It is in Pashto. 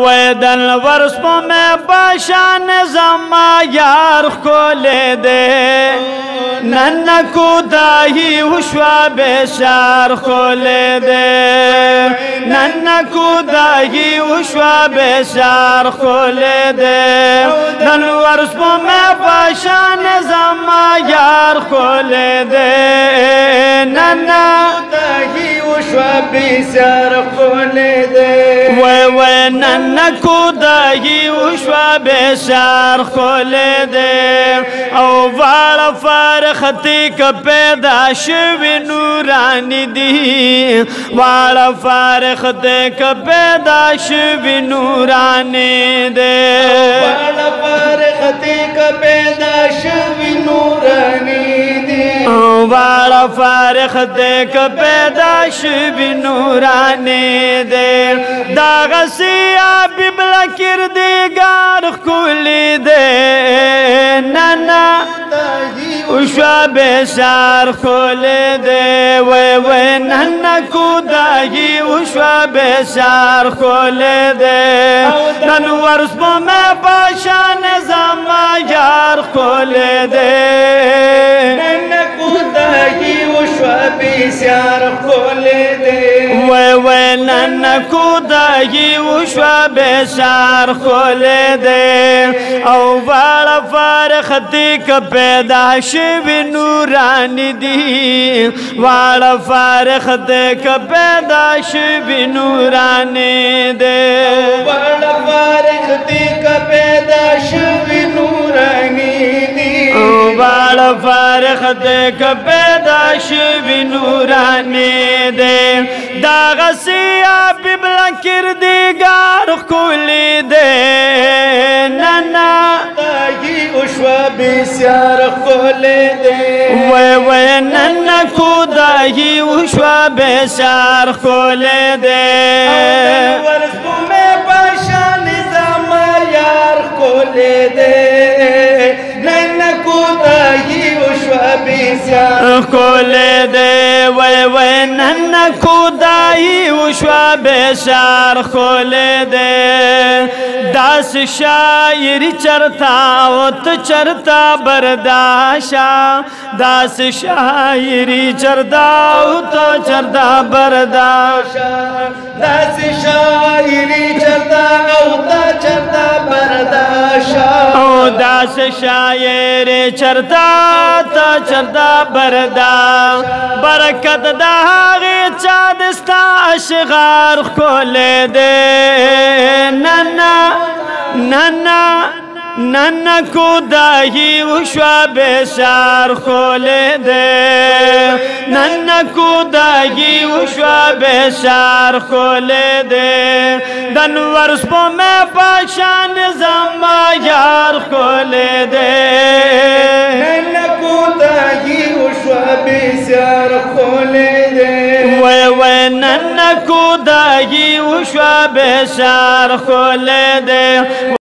ویدن ورس پا میں باشان زما یار خولے دے ننا کودائی وشوا بیشار خولے دے ننا کودائی وشوا بیشار خولے دے نن ورس پا میں باشان زما یار خولے دے ننا کودائی وشوا بیشار خولے دے وی ننا کودائی وشوا بیشار خولے دے او والا فارختی کا پیدا شوی نورانی دی والا فارختی کا پیدا شوی نورانی دے والا فارختی کا پیدا شوی نورانی دی والا فارختی کا پیدا شوی نورانی دے داغسی آبی بلا کردگار خولی دے ننا وشوا بیشار خولے دے وی ننا کودائی وشوا بیشار خولے دے نن ورس پا میں باشان زما یار خولے دے ننا کودائی وشوا بیشار خولے دے وی ننا کودائی وشوا بیشار خولے دے او والا فارختی کا پیدا شوی نورانی دی والا فارختی کا پیدا شوی نورانی دے والا فارختی کا پیدا شوی نورانی دی والا فارختی کا پیدا شوی نورانی دے داغسی آبی بلا کردگار خولی دے ننا دائی وشوا بیشار خولے دے وی ننا کودائی وشوا بیشار خولے دے ورس پا میں باشان زما یار خولے دے ننا کودائی وشوا بیشار خولے دے وی ننا کودائی وشوا بیشار خولے دے داس شاعری چرتا وط چرتا برداشا داس شاعری چرتا وط چرتا برداشا داس شاعری چرتا وط چرتا برداشا او داس شاعری چرتا تا چرتا بردا برکت دا غی چادستا اشغار خولے دے ننا ننا ننا کودائی وشوا بیشار خولے دے ننا کودائی وشوا بیشار خولے دے دن ورس پا میں باشان زما یار خولے دے ننا کودائی وشوا بیشار خولے دے وی ننا کودائی وشوا بیشار خولے دے